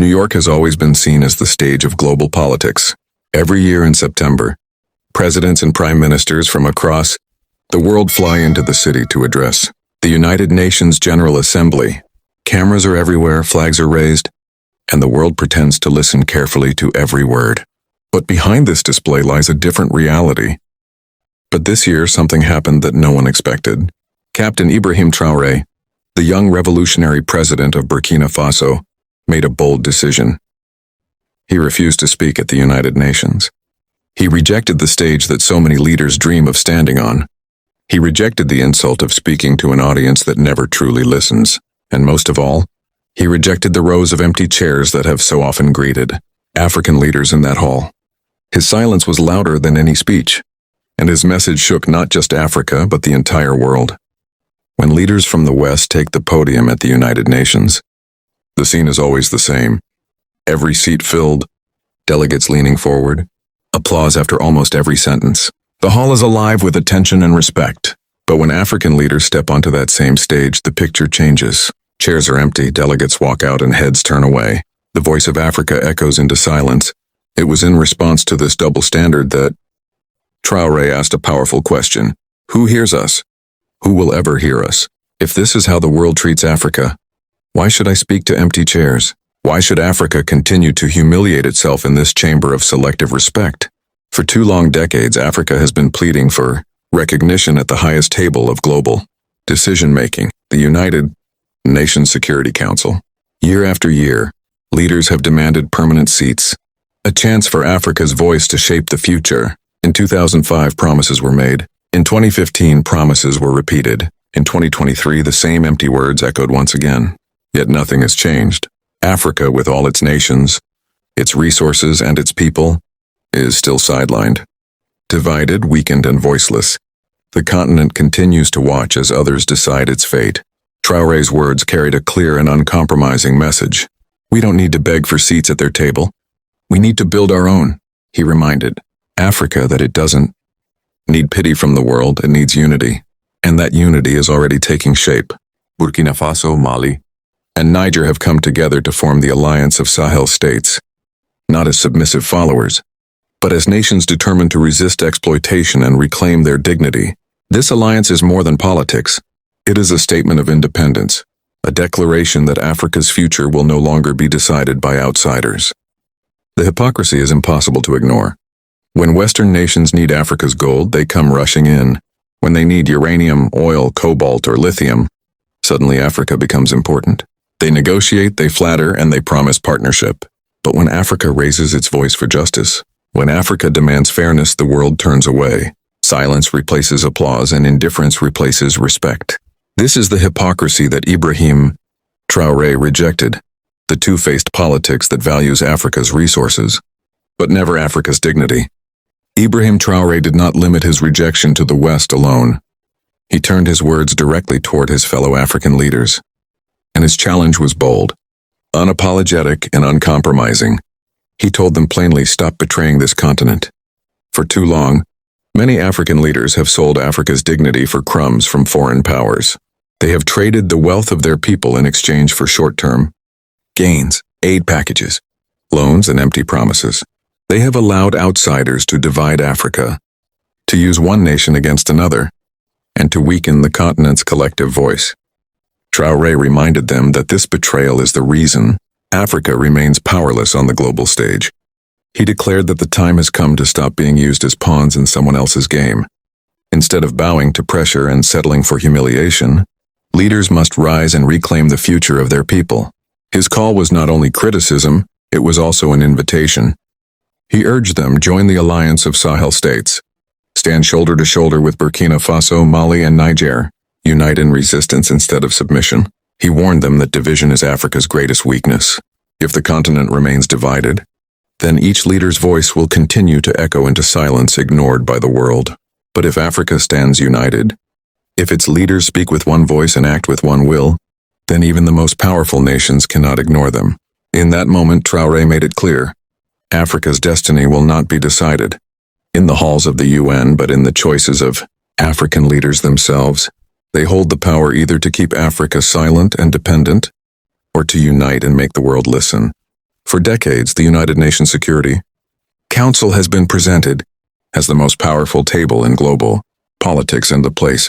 New York has always been seen as the stage of global politics. Every year in September, presidents and prime ministers from across the world fly into the city to address the United Nations General Assembly. Cameras are everywhere, flags are raised, and the world pretends to listen carefully to every word. But behind this display lies a different reality. But this year, something happened that no one expected. Captain Ibrahim Traoré, the young revolutionary president of Burkina Faso, made a bold decision. He refused to speak at the United Nations. He rejected the stage that so many leaders dream of standing on. He rejected the insult of speaking to an audience that never truly listens. And most of all, he rejected the rows of empty chairs that have so often greeted African leaders in that hall. His silence was louder than any speech, and his message shook not just Africa but the entire world. When leaders from the West take the podium at the United Nations, the scene is always the same. Every seat filled, delegates leaning forward, applause after almost every sentence. The hall is alive with attention and respect. But when African leaders step onto that same stage, the picture changes. Chairs are empty, delegates walk out, and heads turn away. The voice of Africa echoes into silence. It was in response to this double standard that Traoré asked a powerful question. Who hears us? Who will ever hear us? If this is how the world treats Africa, why should I speak to empty chairs? Why should Africa continue to humiliate itself in this chamber of selective respect? For 2 long decades, Africa has been pleading for recognition at the highest table of global decision-making, the United Nations Security Council. Year after year, leaders have demanded permanent seats, a chance for Africa's voice to shape the future. In 2005, promises were made. In 2015, promises were repeated. In 2023, the same empty words echoed once again. Yet nothing has changed. Africa, with all its nations, its resources, and its people, is still sidelined. Divided, weakened, and voiceless, the continent continues to watch as others decide its fate. Traoré's words carried a clear and uncompromising message. We don't need to beg for seats at their table. We need to build our own, he reminded Africa that it doesn't need pity from the world, it needs unity. And that unity is already taking shape. Burkina Faso, Mali, and Niger have come together to form the alliance of Sahel states, not as submissive followers, but as nations determined to resist exploitation and reclaim their dignity. This alliance is more than politics. It is a statement of independence, a declaration that Africa's future will no longer be decided by outsiders. The hypocrisy is impossible to ignore. When Western nations need Africa's gold, they come rushing in. When they need uranium, oil, cobalt, or lithium, suddenly Africa becomes important. They negotiate, they flatter, and they promise partnership. But when Africa raises its voice for justice, when Africa demands fairness, the world turns away. Silence replaces applause, and indifference replaces respect. This is the hypocrisy that Ibrahim Traoré rejected, the two-faced politics that values Africa's resources, but never Africa's dignity. Ibrahim Traoré did not limit his rejection to the West alone. He turned his words directly toward his fellow African leaders, and his challenge was bold, unapologetic, and uncompromising. He told them plainly, stop betraying this continent. For too long, many African leaders have sold Africa's dignity for crumbs from foreign powers. They have traded the wealth of their people in exchange for short-term gains, aid packages, loans, and empty promises. They have allowed outsiders to divide Africa, to use one nation against another, and to weaken the continent's collective voice. Traoré reminded them that this betrayal is the reason Africa remains powerless on the global stage. He declared that the time has come to stop being used as pawns in someone else's game. Instead of bowing to pressure and settling for humiliation, leaders must rise and reclaim the future of their people. His call was not only criticism, it was also an invitation. He urged them, join the alliance of Sahel states. Stand shoulder to shoulder with Burkina Faso, Mali, and Niger. Unite in resistance instead of submission. He warned them that division is Africa's greatest weakness. If the continent remains divided, then each leader's voice will continue to echo into silence, ignored by the world. But if Africa stands united, if its leaders speak with one voice and act with one will, then even the most powerful nations cannot ignore them. In that moment, Traoré made it clear, Africa's destiny will not be decided in the halls of the UN, but in the choices of African leaders themselves. They hold the power either to keep Africa silent and dependent, or to unite and make the world listen. For decades, the United Nations Security Council has been presented as the most powerful table in global politics and the place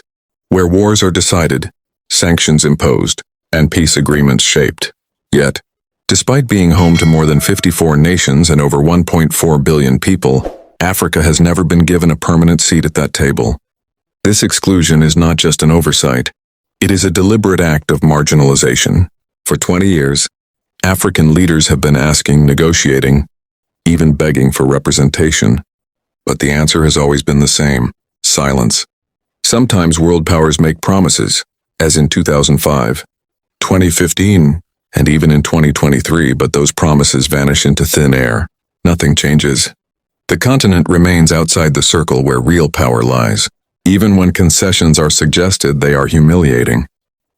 where wars are decided, sanctions imposed, and peace agreements shaped. Yet, despite being home to more than 54 nations and over 1.4 billion people, Africa has never been given a permanent seat at that table. This exclusion is not just an oversight. It is a deliberate act of marginalization. For 20 years, African leaders have been asking, negotiating, even begging for representation. But the answer has always been the same: silence. Sometimes world powers make promises, as in 2005, 2015, and even in 2023, but those promises vanish into thin air. Nothing changes. The continent remains outside the circle where real power lies. Even when concessions are suggested, they are humiliating.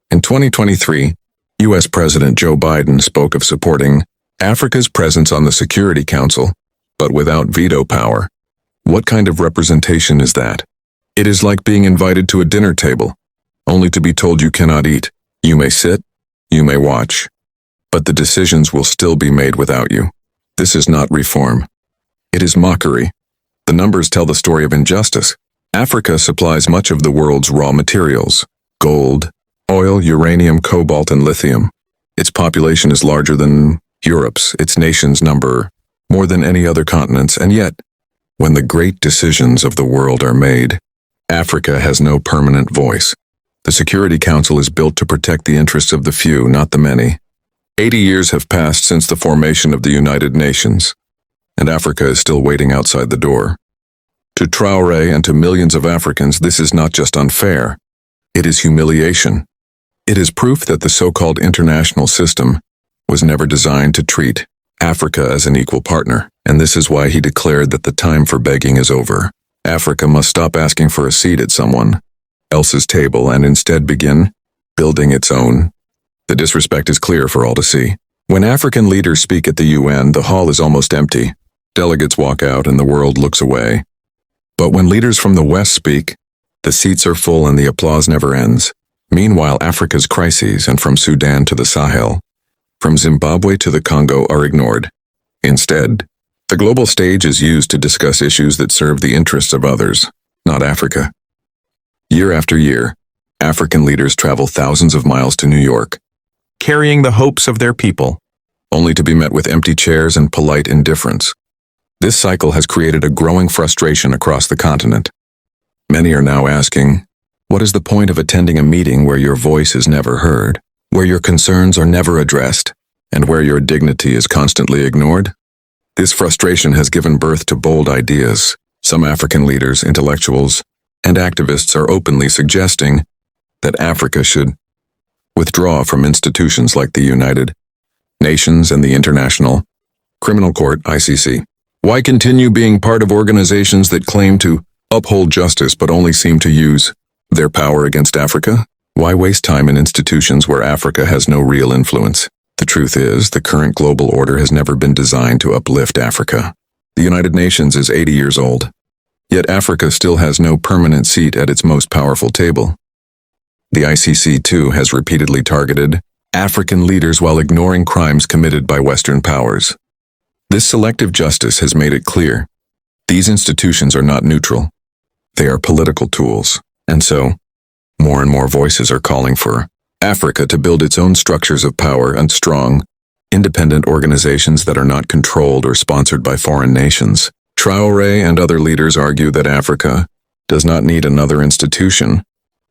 In 2023, U.S. President Joe Biden spoke of supporting Africa's presence on the Security Council, but without veto power. What kind of representation is that? It is like being invited to a dinner table, only to be told you cannot eat. You may sit, you may watch, but the decisions will still be made without you. This is not reform. It is mockery. The numbers tell the story of injustice. Africa supplies much of the world's raw materials: gold, oil, uranium, cobalt, and lithium. Its population is larger than Europe's. Its nations number more than any other continents, and yet, when the great decisions of the world are made, Africa has no permanent voice. The Security Council is built to protect the interests of the few, not the many. 80 years have passed since the formation of the United Nations, and Africa is still waiting outside the door. To Traore and to millions of Africans, this is not just unfair. It is humiliation. It is proof that the so-called international system was never designed to treat Africa as an equal partner, and this is why he declared that the time for begging is over. Africa must stop asking for a seat at someone else's table and instead begin building its own. The disrespect is clear for all to see. When African leaders speak at the UN, the hall is almost empty. Delegates walk out and the world looks away. But when leaders from the West speak, the seats are full and the applause never ends. Meanwhile, Africa's crises, and from Sudan to the Sahel, from Zimbabwe to the Congo, are ignored. Instead, the global stage is used to discuss issues that serve the interests of others, not Africa. Year after year, African leaders travel thousands of miles to New York, carrying the hopes of their people, only to be met with empty chairs and polite indifference. This cycle has created a growing frustration across the continent. Many are now asking, what is the point of attending a meeting where your voice is never heard, where your concerns are never addressed, and where your dignity is constantly ignored? This frustration has given birth to bold ideas. Some African leaders, intellectuals, and activists are openly suggesting that Africa should withdraw from institutions like the United Nations and the International Criminal Court, ICC. Why continue being part of organizations that claim to uphold justice but only seem to use their power against Africa? Why waste time in institutions where Africa has no real influence? The truth is, the current global order has never been designed to uplift Africa. The United Nations is 80 years old, yet Africa still has no permanent seat at its most powerful table. The ICC, too, has repeatedly targeted African leaders while ignoring crimes committed by Western powers. This selective justice has made it clear these institutions are not neutral. They are political tools, and so, more and more voices are calling for Africa to build its own structures of power and strong, independent organizations that are not controlled or sponsored by foreign nations. Traore and other leaders argue that Africa does not need another institution,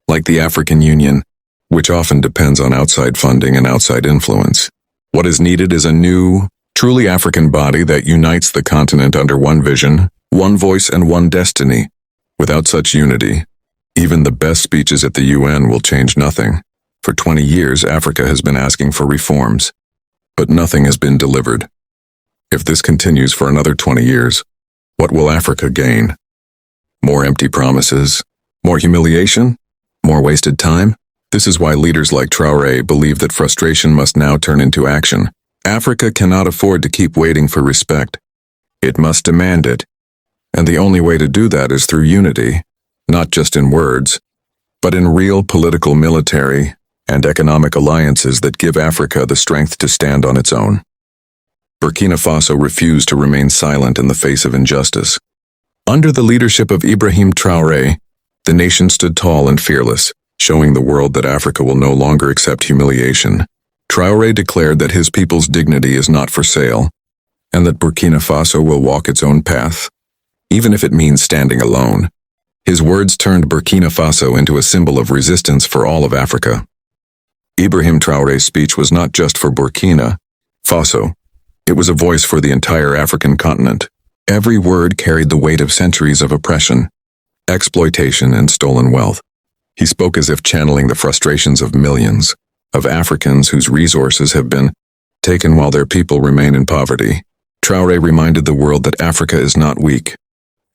like the African Union, which often depends on outside funding and outside influence. What is needed is a new, truly African body that unites the continent under one vision, one voice, and one destiny. Without such unity, even the best speeches at the UN will change nothing. For 20 years, Africa has been asking for reforms, but nothing has been delivered. If this continues for another 20 years, what will Africa gain? More empty promises? More humiliation? More wasted time? This is why leaders like Traore believe that frustration must now turn into action. Africa cannot afford to keep waiting for respect. It must demand it. And the only way to do that is through unity, not just in words, but in real political, military, and economic alliances that give Africa the strength to stand on its own. Burkina Faso refused to remain silent in the face of injustice. Under the leadership of Ibrahim Traoré, the nation stood tall and fearless, showing the world that Africa will no longer accept humiliation. Traoré declared that his people's dignity is not for sale, and that Burkina Faso will walk its own path, even if it means standing alone. His words turned Burkina Faso into a symbol of resistance for all of Africa. Ibrahim Traoré's speech was not just for Burkina Faso. It was a voice for the entire African continent. Every word carried the weight of centuries of oppression, exploitation, and stolen wealth. He spoke as if channeling the frustrations of millions of Africans whose resources have been taken while their people remain in poverty. Traoré reminded the world that Africa is not weak.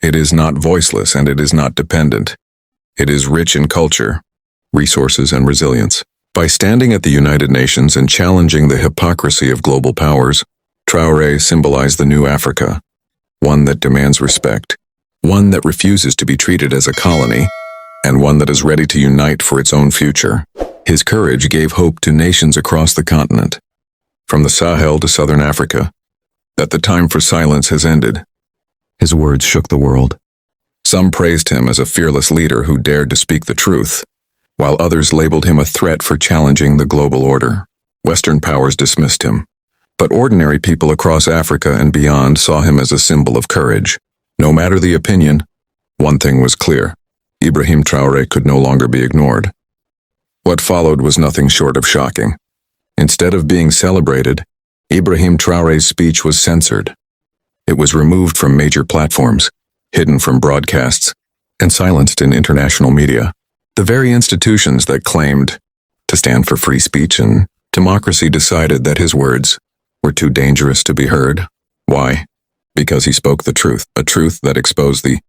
It is not voiceless, and it is not dependent. It is rich in culture, resources, and resilience. By standing at the United Nations and challenging the hypocrisy of global powers, Traoré symbolized the new Africa, one that demands respect, one that refuses to be treated as a colony, and one that is ready to unite for its own future. His courage gave hope to nations across the continent, from the Sahel to southern Africa, that the time for silence has ended. His words shook the world. Some praised him as a fearless leader who dared to speak the truth, while others labeled him a threat for challenging the global order. Western powers dismissed him, but ordinary people across Africa and beyond saw him as a symbol of courage. No matter the opinion, one thing was clear: Ibrahim Traoré could no longer be ignored. What followed was nothing short of shocking. Instead of being celebrated, Ibrahim Traoré's speech was censored. It was removed from major platforms, hidden from broadcasts, and silenced in international media. The very institutions that claimed to stand for free speech and democracy decided that his words were too dangerous to be heard. Why? Because he spoke the truth, a truth that exposed the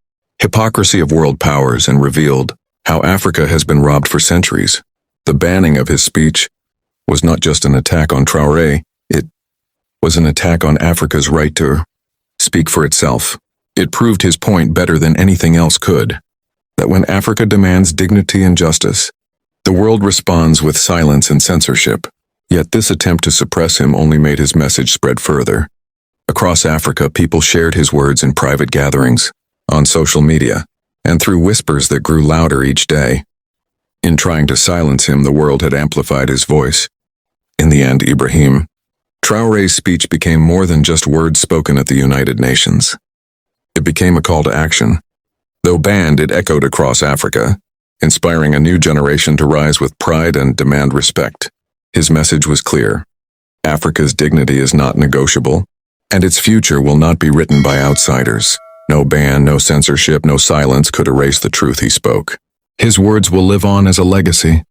hypocrisy of world powers and revealed how Africa has been robbed for centuries. The banning of his speech was not just an attack on Traoré, it was an attack on Africa's right to speak for itself. It proved his point better than anything else could, that when Africa demands dignity and justice, the world responds with silence and censorship. Yet this attempt to suppress him only made his message spread further. Across Africa, people shared his words in private gatherings, on social media, and through whispers that grew louder each day. In trying to silence him, the world had amplified his voice. In the end, Ibrahim Traoré's speech became more than just words spoken at the United Nations. It became a call to action. Though banned, it echoed across Africa, inspiring a new generation to rise with pride and demand respect. His message was clear: Africa's dignity is not negotiable, and its future will not be written by outsiders. No ban, no censorship, no silence could erase the truth he spoke. His words will live on as a legacy,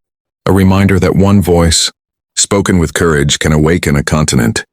a reminder that one voice, spoken with courage, can awaken a continent.